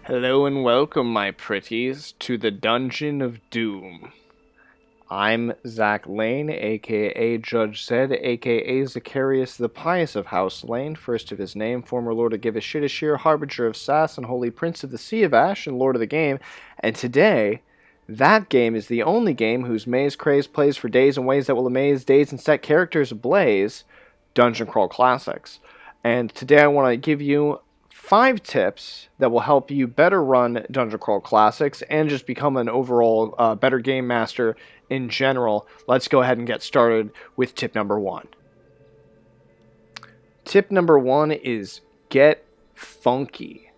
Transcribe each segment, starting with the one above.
Hello and welcome, my pretties, to the Dungeon of Doom. I'm Zach Lane, aka Judge Zed, aka Zacharias the Pious of House Lane, first of his name, former Lord of Give a Shit a Sheer, Harbinger of Sass, and Holy Prince of the Sea of Ash, and Lord of the Game. And today, that game is the only game whose maze craze plays for days in ways that will amaze days and set characters ablaze, Dungeon Crawl Classics. And today I want to give you 5 tips that will help you better run Dungeon Crawl Classics and just become an overall better game master in general. Let's go ahead and get started with tip number 1. Tip number 1 is get funky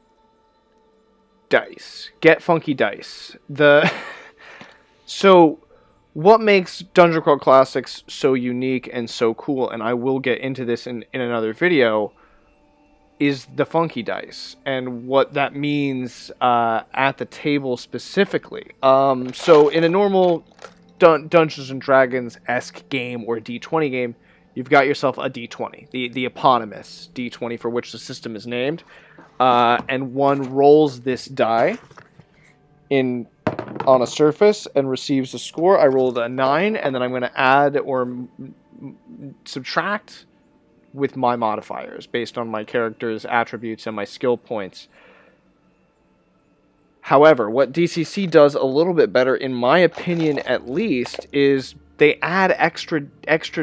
dice. Get funky dice. So what makes Dungeon Crawl Classics so unique and so cool, and I will get into this in another video, is the funky dice and what that means at the table specifically. So in a normal Dungeons and Dragons-esque game or D20 game, you've got yourself a D20, the eponymous D20 for which the system is named, and one rolls this die on a surface and receives a score. I rolled a 9, and then I'm going to add or subtract with my modifiers based on my character's attributes and my skill points. However, what DCC does a little bit better, in my opinion at least, is they add extra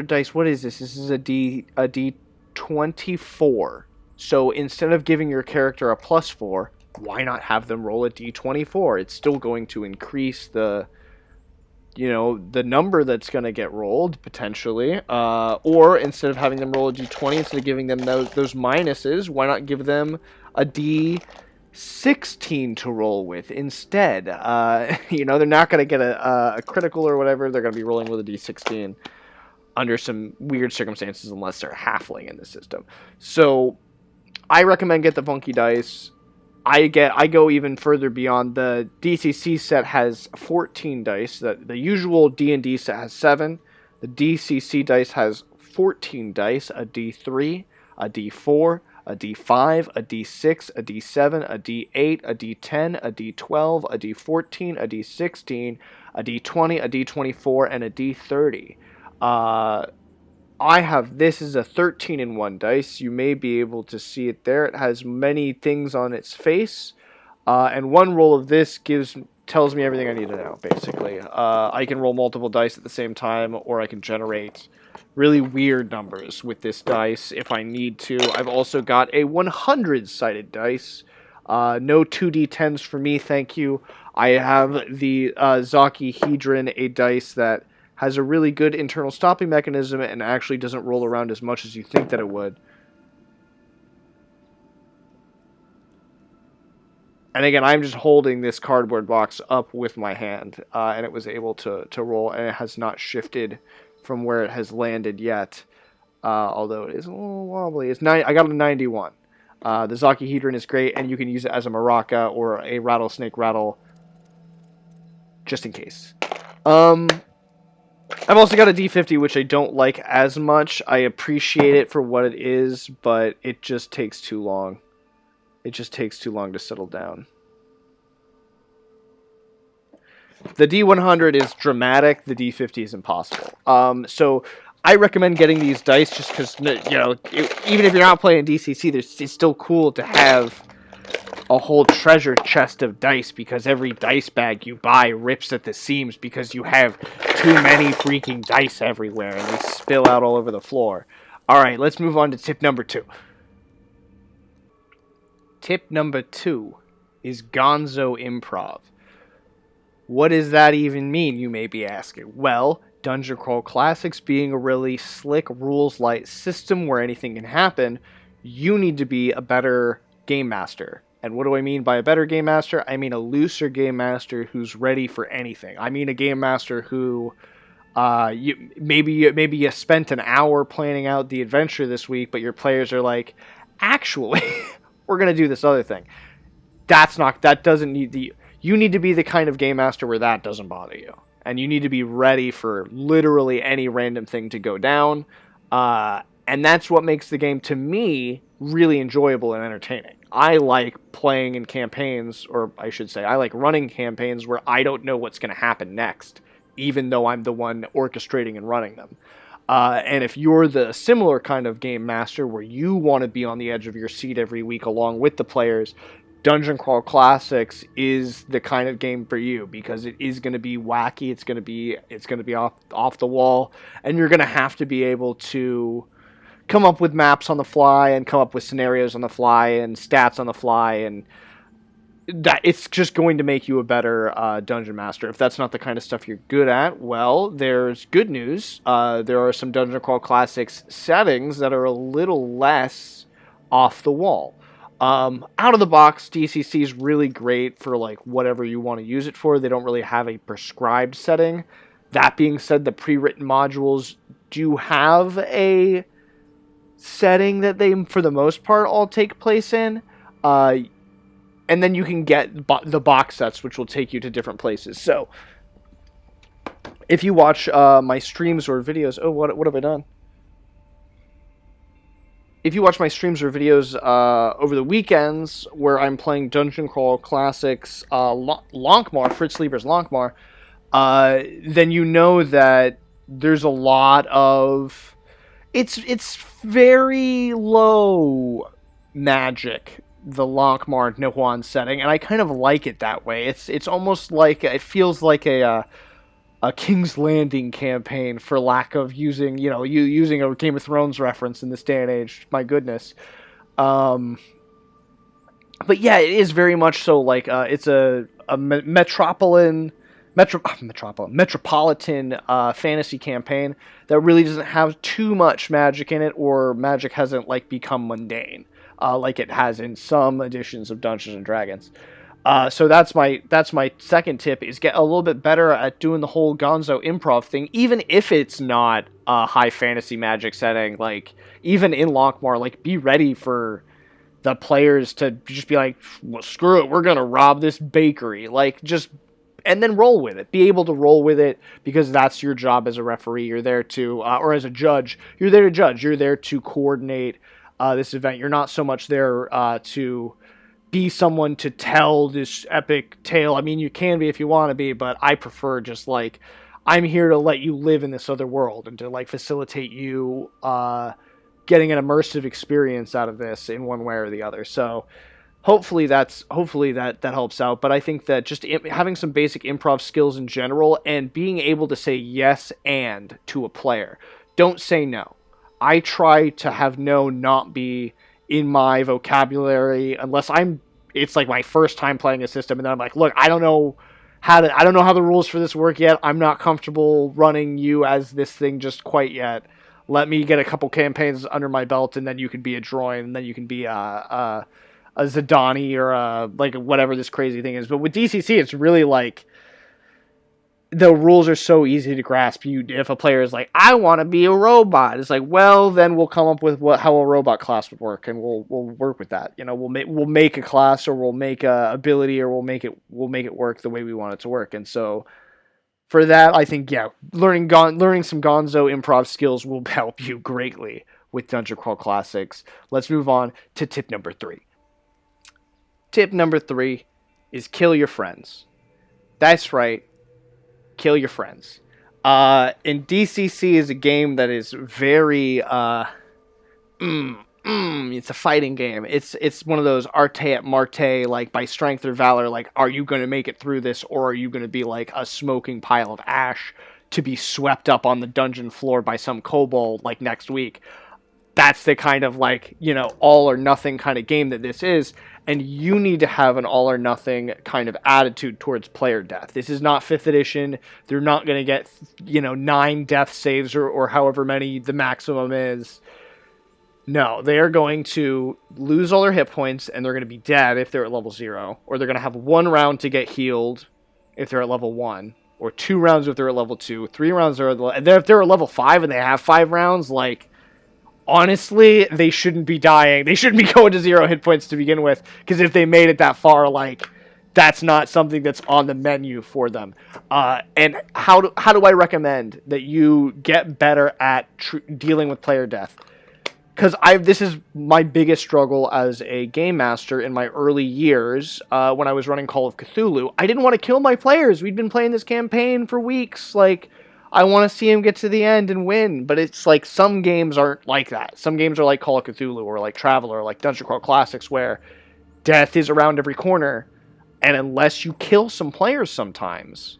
dice. What is this? This is a D24. So instead of giving your character a +4, why not have them roll a D24? It's still going to increase the number that's going to get rolled, potentially. Or instead of having them roll a D20, instead of giving them those minuses, why not give them a D16 to roll with instead? They're not going to get a critical or whatever. They're going to be rolling with a D16 under some weird circumstances, unless they're halfling in the system. So I recommend get the funky dice. I go even further beyond. The DCC set has 14 dice. The usual D&D set has 7. The DCC dice has 14 dice: a D3, a D4, a D5, a D6, a D7, a D8, a D10, a D12, a D14, a D16, a D20, a D24, and a D30. This is a 13-in-1 dice. You may be able to see it there. It has many things on its face, and one roll of this tells me everything I need to know, basically. I can roll multiple dice at the same time, or I can generate really weird numbers with this dice if I need to. I've also got a 100-sided dice. No 2d10s for me, thank you. I have the Zakihedron, a dice that has a really good internal stopping mechanism and actually doesn't roll around as much as you think that it would. And again, I'm just holding this cardboard box up with my hand, and it was able to roll, and it has not shifted from where it has landed yet, although it is a little wobbly. I got a 91. The Zakihedron is great, and you can use it as a maraca or a rattlesnake rattle, just in case. I've also got a D50, which I don't like as much. I appreciate it for what it is, but it just takes too long. It just takes too long to settle down. The D100 is dramatic. The D50 is impossible. So I recommend getting these dice just because, even if you're not playing DCC, it's still cool to have a whole treasure chest of dice, because every dice bag you buy rips at the seams because you have too many freaking dice everywhere and they spill out all over the floor. Alright, let's move on to tip number 2. Tip number 2 is gonzo improv. What does that even mean, you may be asking? Well, Dungeon Crawl Classics being a really slick, rules-light system where anything can happen, you need to be a better game master. And what do I mean by a better game master? I mean a looser game master who's ready for anything. I mean a game master who maybe you spent an hour planning out the adventure this week, but your players are like, actually, we're gonna do this other thing. You need to be the kind of game master where that doesn't bother you, and you need to be ready for literally any random thing to go down. And that's what makes the game, to me, really enjoyable and entertaining. I like playing in campaigns, or I should say, I like running campaigns where I don't know what's going to happen next, even though I'm the one orchestrating and running them. And if you're the similar kind of game master where you want to be on the edge of your seat every week along with the players, Dungeon Crawl Classics is the kind of game for you, because it is going to be wacky. It's going to be off the wall, and you're going to have to be able to come up with maps on the fly and come up with scenarios on the fly and stats on the fly, and that it's just going to make you a better dungeon master. If that's not the kind of stuff you're good at, well, there's good news. There are some Dungeon Crawl Classics settings that are a little less off the wall. Out of the box, DCC is really great for like whatever you want to use it for. They don't really have a prescribed setting. That being said, the pre-written modules do have a setting that they, for the most part, all take place in. And then you can get the box sets, which will take you to different places. So, if you watch my streams or videos... Oh, what have I done? If you watch my streams or videos over the weekends where I'm playing Dungeon Crawl Classics Lonkmar, Fritz Lieber's Lonkmar, then you know that there's a lot of... It's very low magic, the Lonkmar Nihwan setting, and I kind of like it that way. It's almost like... It feels like a King's Landing campaign, for lack of using, using a Game of Thrones reference in this day and age. My goodness. But yeah, it is very much so like it's a metropolitan fantasy campaign that really doesn't have too much magic in it, or magic hasn't like become mundane like it has in some editions of Dungeons and Dragons. So that's my second tip, is get a little bit better at doing the whole gonzo improv thing, even if it's not a high fantasy magic setting. Like, even in Lonkmar, like, be ready for the players to just be like, well, screw it, we're gonna rob this bakery. Like, just... And then roll with it. Be able to roll with it, because that's your job as a referee. You're there to, or as a judge, you're there to judge. You're there to coordinate this event. You're not so much there to be someone to tell this epic tale. I mean, you can be if you want to be, but I prefer just like, I'm here to let you live in this other world and to like facilitate you getting an immersive experience out of this in one way or the other. So hopefully that helps out. But I think that just having some basic improv skills in general, and being able to say yes and to a player. Don't say no. I try to have no not be in my vocabulary unless it's like my first time playing a system, and then I'm like, look, I don't know how the rules for this work yet. I'm not comfortable running you as this thing just quite yet. Let me get a couple campaigns under my belt, and then you can be a droid, and then you can be a Zidani, or like whatever this crazy thing is. But with DCC, it's really like, the rules are so easy to grasp. If a player is like, I want to be a robot, it's like, well, then we'll come up with how a robot class would work, and we'll work with that. We'll make a class, or we'll make a ability, or we'll make it work the way we want it to work. And so for that, I think, yeah, learning some gonzo improv skills will help you greatly with Dungeon Crawl Classics. Let's move on to tip number 3. Tip number 3 is kill your friends. That's right. Kill your friends. And DCC is a game that is very it's a fighting game. It's one of those arte et marte, like by strength or valor, like, are you going to make it through this, or are you going to be like a smoking pile of ash to be swept up on the dungeon floor by some kobold like next week? That's the kind of like, all or nothing kind of game that this is. And you need to have an all or nothing kind of attitude towards player death. This is not 5th edition. They're not going to get, 9 death saves or however many the maximum is. No, they are going to lose all their hit points, and they're going to be dead if they're at level 0. Or they're going to have 1 round to get healed if they're at level 1. Or 2 rounds if they're at level 2. 3 rounds if they're at level 5 and they have 5 rounds, like... Honestly, they shouldn't be dying. They shouldn't be going to 0 hit points to begin with, because if they made it that far, like, that's not something that's on the menu for them. And how do I recommend that you get better at dealing with player death? because this is my biggest struggle as a game master in my early years when I was running Call of Cthulhu. I didn't want to kill my players. We'd been playing this campaign for weeks. Like, I want to see him get to the end and win. But it's like some games aren't like that. Some games are like Call of Cthulhu or like Traveler or like Dungeon Crawl Classics where death is around every corner. And unless you kill some players sometimes,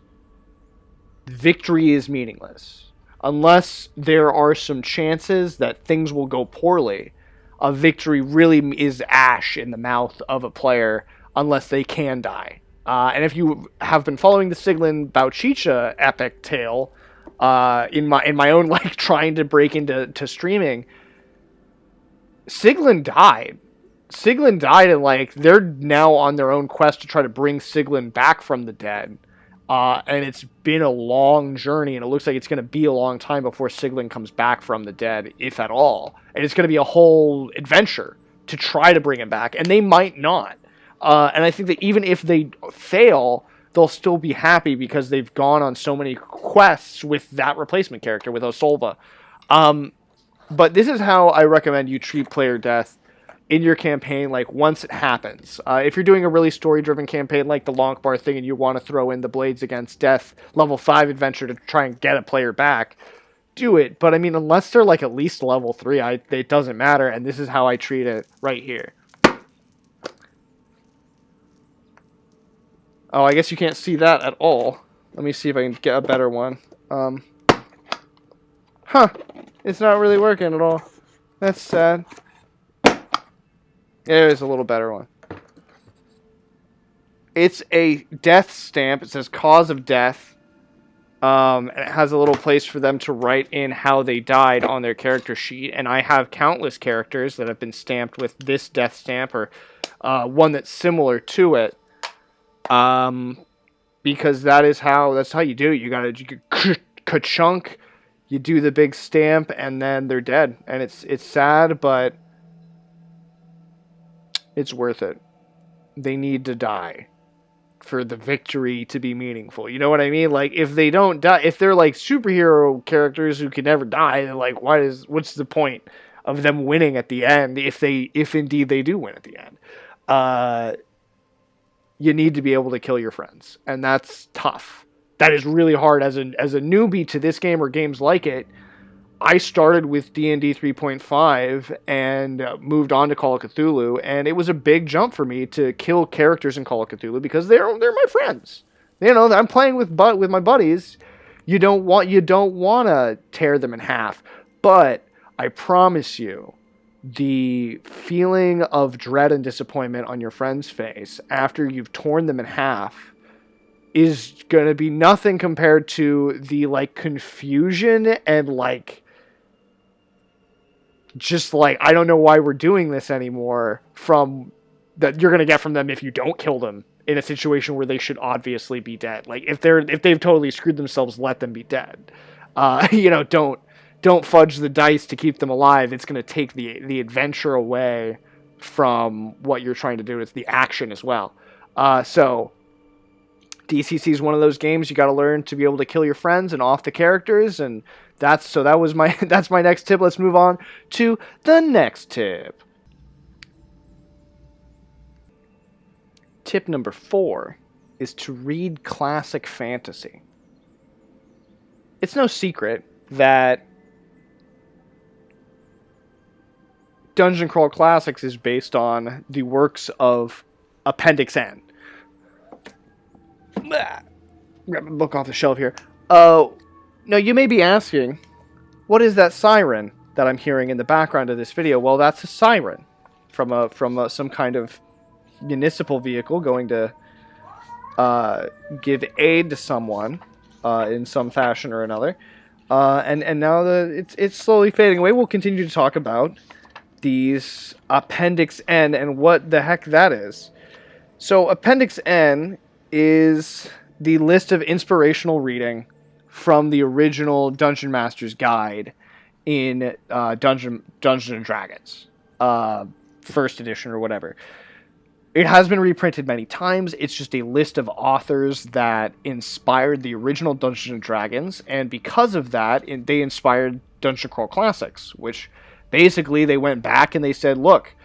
victory is meaningless. Unless there are some chances that things will go poorly, a victory really is ash in the mouth of a player unless they can die. And if you have been following the Siglin Bauchicha epic tale, in my own like trying to break into streaming, Siglin died. Siglin died, and like they're now on their own quest to try to bring Siglin back from the dead. And it's been a long journey, and it looks like it's going to be a long time before Siglin comes back from the dead, if at all. And it's going to be a whole adventure to try to bring him back, and they might not. And I think that even if they fail, they'll still be happy because they've gone on so many quests with that replacement character, with Osolva. But this is how I recommend you treat player death in your campaign, like, once it happens. If you're doing a really story-driven campaign like the Lonkbar thing and you want to throw in the Blades Against Death level 5 adventure to try and get a player back, do it. But, I mean, unless they're, like, at least level 3, it doesn't matter, and this is how I treat it right here. Oh, I guess you can't see that at all. Let me see if I can get a better one. It's not really working at all. That's sad. There's a little better one. It's a death stamp. It says cause of death. And it has a little place for them to write in how they died on their character sheet. And I have countless characters that have been stamped with this death stamp or one that's similar to it. Because that's how you do it. You ka-chunk, you do the big stamp, and then they're dead. And it's sad, but it's worth it. They need to die for the victory to be meaningful. You know what I mean? Like, if they don't die, if they're like superhero characters who can never die, they're like, what's the point of them winning at the end if indeed they do win at the end? You need to be able to kill your friends, and that's tough. That is really hard as a newbie to this game or games like it. I started with D&D 3.5 and moved on to Call of Cthulhu, and it was a big jump for me to kill characters in Call of Cthulhu because they're my friends. You know, I'm playing with my buddies. You don't want to tear them in half, but I promise you, the feeling of dread and disappointment on your friend's face after you've torn them in half is going to be nothing compared to the like confusion and like just like, I don't know why we're doing this anymore from that you're going to get from them if you don't kill them in a situation where they should obviously be dead. Like if they've totally screwed themselves, let them be dead. Don't fudge the dice to keep them alive. It's going to take the adventure away from what you're trying to do. It's the action as well. So DCC is one of those games you got to learn to be able to kill your friends and off the characters, and that's my next tip. Let's move on to the next tip. Tip number 4 is to read classic fantasy. It's no secret that Dungeon Crawl Classics is based on the works of Appendix N. Grab a book off the shelf here. Now you may be asking, what is that siren that I'm hearing in the background of this video? Well, that's a siren from some kind of municipal vehicle going to give aid to someone in some fashion or another. And now it's slowly fading away. We'll continue to talk about these Appendix N and what the heck that is. So Appendix N is the list of inspirational reading from the original Dungeon Master's Guide in Dungeons and Dragons, first edition or whatever. It has been reprinted many times. It's just a list of authors that inspired the original Dungeons and Dragons, and because of that, they inspired Dungeon Crawl Classics, which Basically, they went back and they said, look,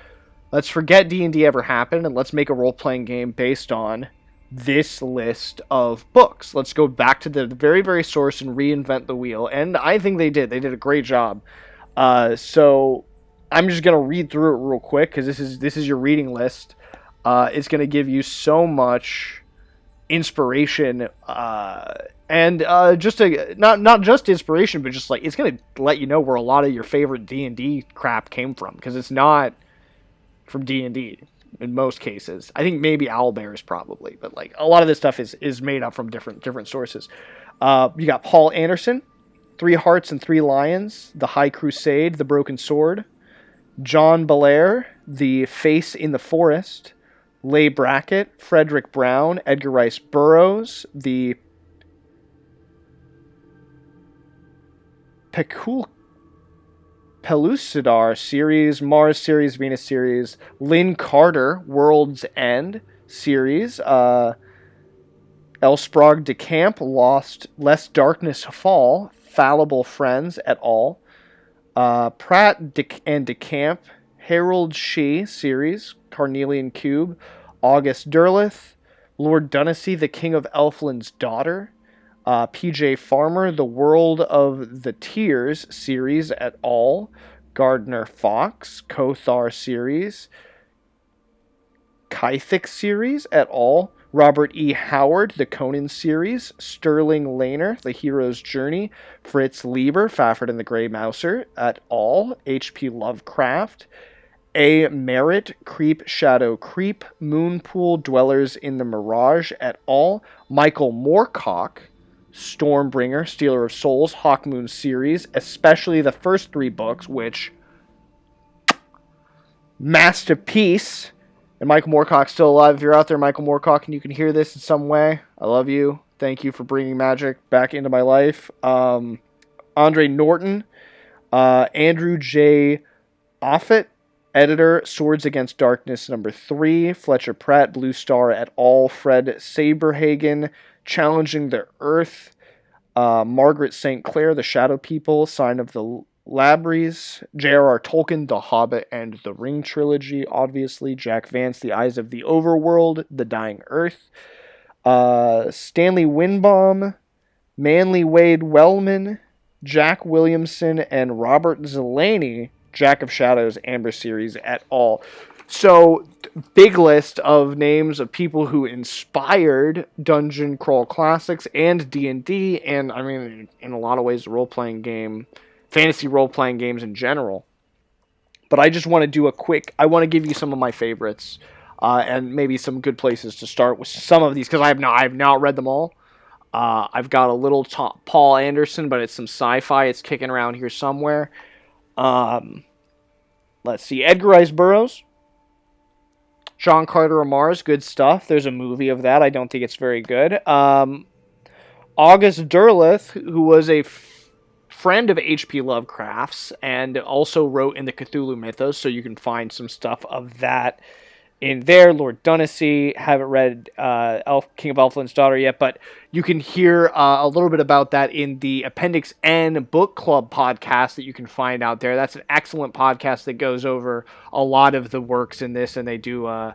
let's forget D&D ever happened and let's make a role-playing game based on this list of books. Let's go back to the very, very source and reinvent the wheel. And I think they did. They did a great job. So I'm just gonna read through it real quick because this is your reading list. It's gonna give you so much inspiration and just not just inspiration, but just like it's gonna let you know where a lot of your favorite D&D crap came from, because it's not from D&D in most cases. I think maybe Owlbears probably, but like a lot of this stuff is made up from different sources. You got Paul Anderson, Three Hearts and Three Lions, The High Crusade, The Broken Sword, John Belair, The Face in the Forest, Leigh Brackett, Frederick Brown, Edgar Rice Burroughs, the Pellucidar series, Mars series, Venus series, Lynn Carter, World's End series, L. Sprague de Camp, Lost, Lest Darkness Fall, Fallible Friends et al., Pratt and de Camp, Harold Shee series, Carnelian Cube, August Derleth, Lord Dunacy, The King of Elfland's Daughter, P.J. Farmer, The World of the Tears series et al., Gardner Fox, Kothar series, Kythic series et al., Robert E. Howard, The Conan series, Sterling Lehner, The Hero's Journey, Fritz Lieber, Fafford and the Grey Mouser et al., H.P. Lovecraft, A. Merritt, Creep Shadow Creep, Moonpool, Dwellers in the Mirage et al., Michael Moorcock, Stormbringer, Stealer of Souls, Hawkmoon series, especially the first three books, which masterpiece. And Michael Moorcock's still alive. If you're out there, Michael Moorcock, and you can hear this in some way, I love you. Thank you for bringing magic back into my life. Andre Norton, Andrew J. Offit, editor, Swords Against Darkness #3, Fletcher Pratt, Blue Star et al., Fred Saberhagen, Challenging the Earth, Margaret St. Clair, The Shadow People, Sign of the Labries, J.R.R. Tolkien, The Hobbit and the Ring Trilogy, obviously, Jack Vance, The Eyes of the Overworld, The Dying Earth, Stanley Winbaum, Manly Wade Wellman, Jack Williamson, and Robert Zeleny, Jack of Shadows, Amber series et al. So, big list of names of people who inspired Dungeon Crawl Classics and D&D, and I mean, in a lot of ways, role-playing game, fantasy role-playing games in general. But I just want to do I want to give you some of my favorites, and maybe some good places to start with some of these, because I have not read them all. I've got a little Paul Anderson, but it's some sci-fi. It's kicking around here somewhere. Let's see, Edgar Rice Burroughs, John Carter of Mars, good stuff. There's a movie of that. I don't think it's very good. August Derleth, who was a friend of H.P. Lovecraft's and also wrote in the Cthulhu Mythos, so you can find some stuff of that in there. Lord Dunacy, haven't read King of Elfland's Daughter yet, but you can hear a little bit about that in the Appendix N Book Club podcast that you can find out there. That's an excellent podcast that goes over a lot of the works in this, and they do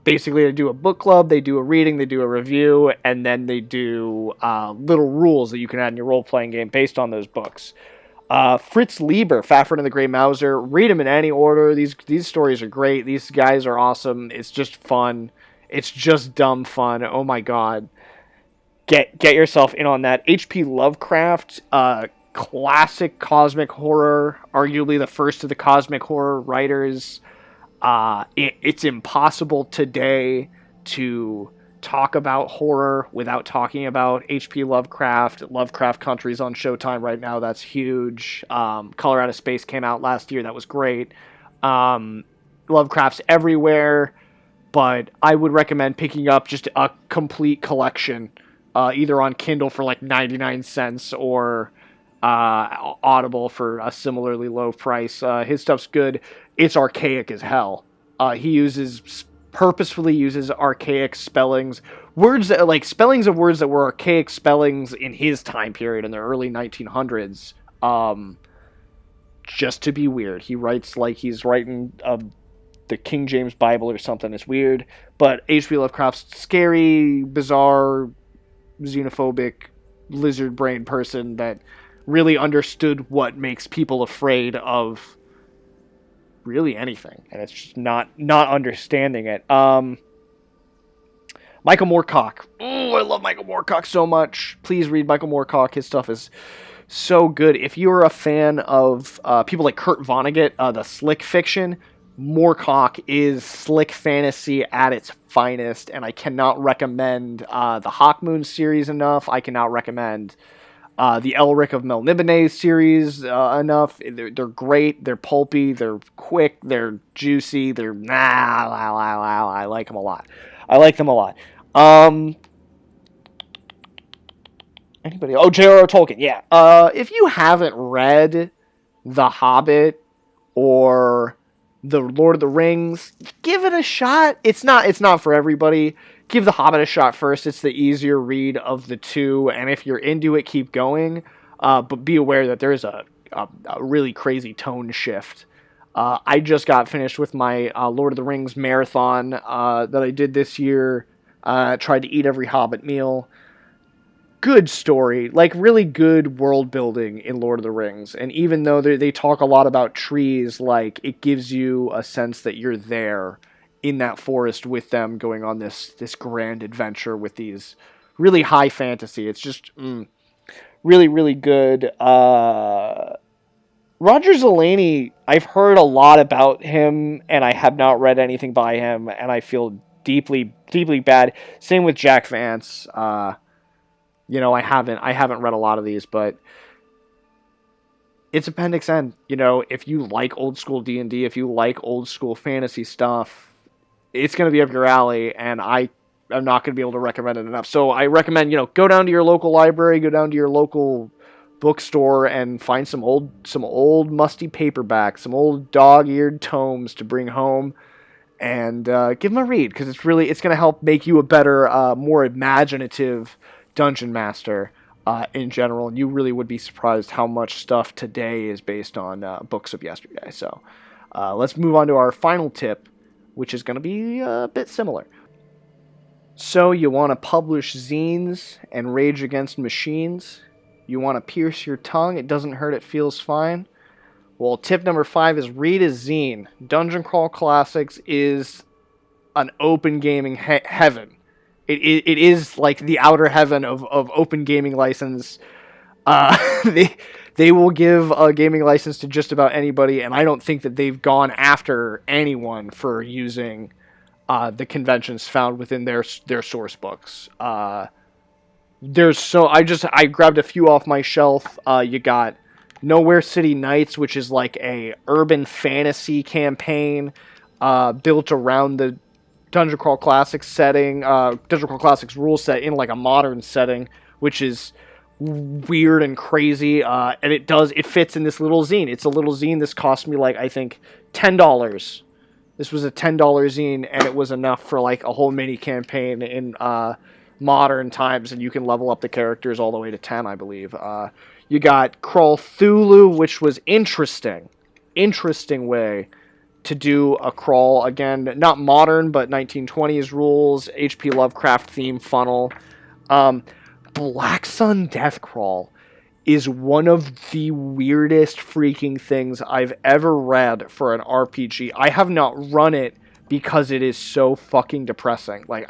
basically they do a book club, they do a reading, they do a review, and then they do little rules that you can add in your role-playing game based on those books. Fritz Lieber, Fafford and the Grey Mouser. Read them in any order. These stories are great. These guys are awesome. It's just fun. It's just dumb fun. Oh my god. Get yourself in on that. H.P. Lovecraft, classic cosmic horror, arguably the first of the cosmic horror writers. It's impossible today to talk about horror without talking about H.P. Lovecraft. Lovecraft Country's on Showtime right now. That's huge. Color Out of Space came out last year. That was great. Lovecraft's everywhere, but I would recommend picking up just a complete collection, either on Kindle for like 99 cents or Audible for a similarly low price. His stuff's good. It's archaic as hell. He purposefully uses archaic spellings, spellings of words that were archaic spellings in his time period in the early 1900s. just to be weird. He writes like he's writing the King James Bible or something. It's weird, but H.P. Lovecraft's scary, bizarre, xenophobic, lizard brain person that really understood what makes people afraid of really anything, and it's just not understanding it. Michael Moorcock. Oh, I love Michael Moorcock so much. Please read Michael Moorcock. His stuff is so good. If you're a fan of people like Kurt Vonnegut, the slick fiction, Moorcock is slick fantasy at its finest, and I cannot recommend the Hawkmoon series enough. I cannot recommend the Elric of Melniboné series enough. They're great. They're pulpy. They're quick. They're juicy. I like them a lot. I like them a lot. Anybody? Oh, J.R.R. Tolkien. Yeah. If you haven't read The Hobbit or The Lord of the Rings, give it a shot. It's not for everybody. Give The Hobbit a shot first. It's the easier read of the two, and if you're into it, keep going. But be aware that there's a really crazy tone shift. I just got finished with my Lord of the Rings marathon that I did this year. Tried to eat every Hobbit meal. Good story, like really good world building in Lord of the Rings. And even though they talk a lot about trees, like it gives you a sense that you're there in that forest with them going on this grand adventure with these really high fantasy. It's just really, really good. Roger Zelazny, I've heard a lot about him, and I have not read anything by him, and I feel deeply, deeply bad. Same with Jack Vance. I haven't read a lot of these, but it's Appendix N. If you like old school D&D, if you like old school fantasy stuff, it's going to be up your alley, and I'm not going to be able to recommend it enough. So I recommend, go down to your local library, go down to your local bookstore, and find some old musty paperbacks, some old dog-eared tomes to bring home, and give them a read, because it's going to help make you a better, more imaginative dungeon master in general, and you really would be surprised how much stuff today is based on books of yesterday. So let's move on to our final tip, which is going to be a bit similar. So you want to publish zines and rage against machines? You want to pierce your tongue? It doesn't hurt, it feels fine? Well, tip number 5 is read a zine. Dungeon Crawl Classics is an open gaming heaven. It is like the outer heaven of open gaming license. They will give a gaming license to just about anybody, and I don't think that they've gone after anyone for using the conventions found within their source books. I grabbed a few off my shelf. You got Nowhere City Nights, which is like a urban fantasy campaign built around the Dungeon Crawl Classics setting, Dungeon Crawl Classics rule set in like a modern setting, which is weird and crazy, and it fits in this little zine. It's a little zine. This cost me like, I think, $10. This was a $10 zine, and it was enough for like a whole mini campaign in modern times, and you can level up the characters all the way to 10, I believe. You got Crawl Thulu, which was interesting way to do a crawl. Again, not modern, but 1920s rules, H.P. Lovecraft theme funnel. Black Sun Death Crawl is one of the weirdest freaking things I've ever read for an RPG. I have not run it because it is so fucking depressing. Like,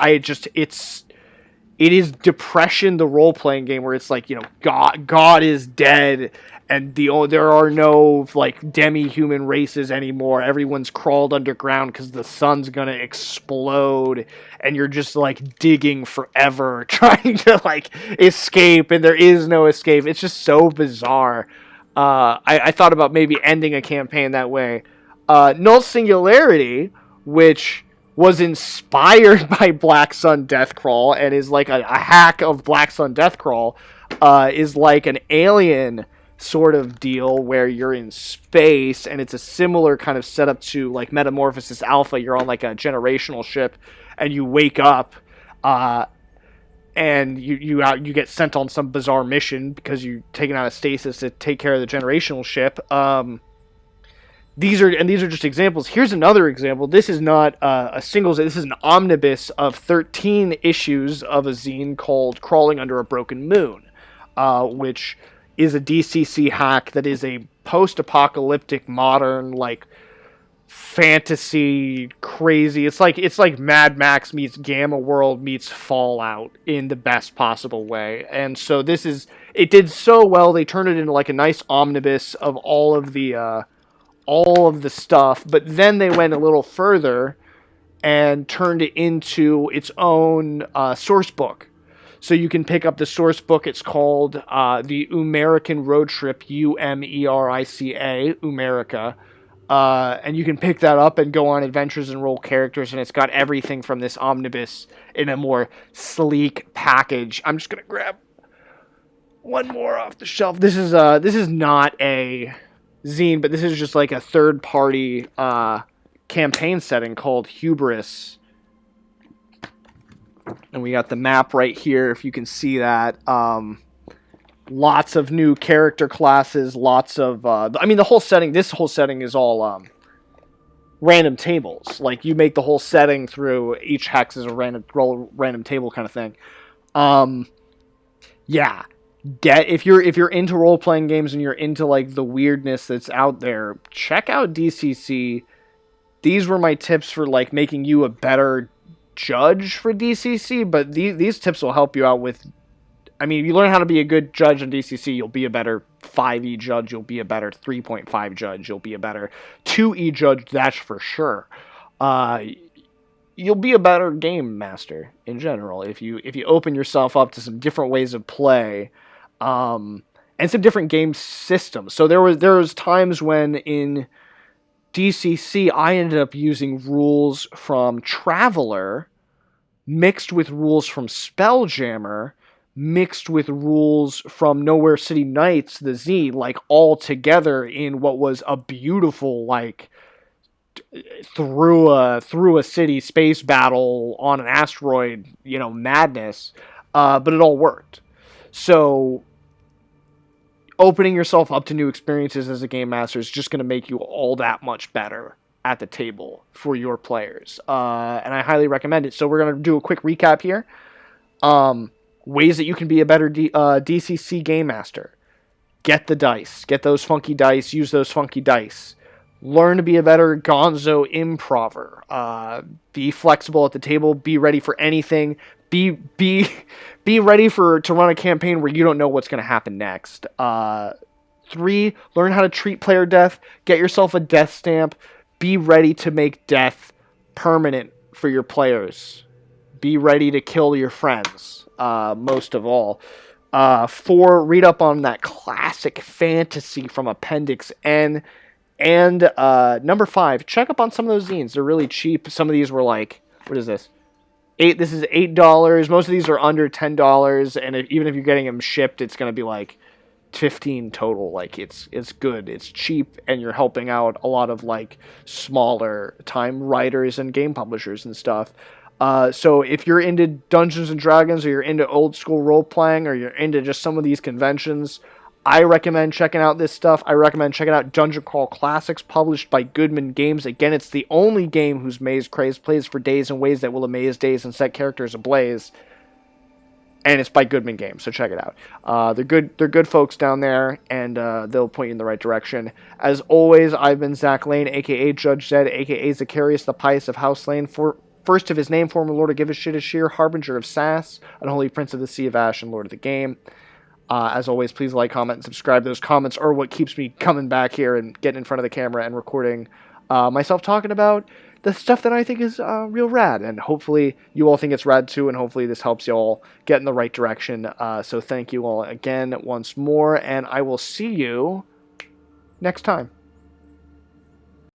it is depression, the role-playing game, where it's like, God is dead, and there are no, like, demi-human races anymore. Everyone's crawled underground because the sun's gonna explode, and you're just, like, digging forever, trying to, like, escape, and there is no escape. It's just so bizarre. I thought about maybe ending a campaign that way. Null Singularity, which was inspired by Black Sun Deathcrawl and is like a hack of Black Sun Deathcrawl, is like an Alien sort of deal where you're in space, and it's a similar kind of setup to like Metamorphosis Alpha. You're on like a generational ship, and you wake up, and you get sent on some bizarre mission because you're taken out of stasis to take care of the generational ship. these are just examples. Here's another example. This is not a single. This is an omnibus of 13 issues of a zine called "Crawling Under a Broken Moon," which is a DCC hack that is a post-apocalyptic modern like fantasy crazy. It's like Mad Max meets Gamma World meets Fallout in the best possible way. And so it did so well. They turned it into like a nice omnibus of all of the stuff, but then they went a little further and turned it into its own source book. So you can pick up the source book. It's called the Umerican Road Trip, Umerica, Umerica. And you can pick that up and go on adventures and roll characters, and it's got everything from this omnibus in a more sleek package. I'm just going to grab one more off the shelf. This is not a zine, but this is just like a third-party campaign setting called Hubris. And we got the map right here, if you can see that. Lots of new character classes, lots of... the whole setting, this whole setting is all random tables. Like, you make the whole setting through each hex is a random table kind of thing. Yeah. If you're into role-playing games and you're into like the weirdness that's out there, check out DCC. These were my tips for like making you a better judge for DCC, but these tips will help you out with... if you learn how to be a good judge in DCC, you'll be a better 5e judge, you'll be a better 3.5 judge, you'll be a better 2e judge, that's for sure. You'll be a better game master in general if you open yourself up to some different ways of play. And some different game systems. So there was times when in DCC I ended up using rules from Traveler mixed with rules from Spelljammer mixed with rules from Nowhere City Nights, the zine, like all together in what was a beautiful like through a city space battle on an asteroid, madness. But it all worked. So opening yourself up to new experiences as a game master is just going to make you all that much better at the table for your players. And I highly recommend it. So we're going to do a quick recap here. Ways that you can be a better DCC game master. Get the dice. Get those funky dice. Use those funky dice. Learn to be a better gonzo improver. Be flexible at the table. Be ready for anything. Be ready to run a campaign where you don't know what's going to happen next. 3, learn how to treat player death. Get yourself a death stamp. Be ready to make death permanent for your players. Be ready to kill your friends, most of all. 4, read up on that classic fantasy from Appendix N. And number 5, check up on some of those zines. They're really cheap. Some of these were like, what is this? This is $8. Most of these are under $10, and even if you're getting them shipped, it's going to be like $15 total. Like it's good, it's cheap, and you're helping out a lot of like smaller time writers and game publishers and stuff. So if you're into Dungeons and Dragons, or you're into old school role playing, or you're into just some of these conventions, I recommend checking out this stuff. I recommend checking out Dungeon Crawl Classics, published by Goodman Games. Again, it's the only game whose maze craze plays for days in ways that will amaze days and set characters ablaze. And it's by Goodman Games, so check it out. They're good folks down there, and they'll point you in the right direction. As always, I've been Zach Lane, a.k.a. Judge Zed, a.k.a. Zacharias the Pious of House Lane, first of his name, former Lord of Give a Shit a Sheer, Harbinger of Sass, Unholy Prince of the Sea of Ash, and Lord of the Game. As always, please like, comment, and subscribe. Those comments are what keeps me coming back here and getting in front of the camera and recording myself talking about the stuff that I think is real rad. And hopefully you all think it's rad too, and hopefully this helps you all get in the right direction. So thank you all again once more, and I will see you next time.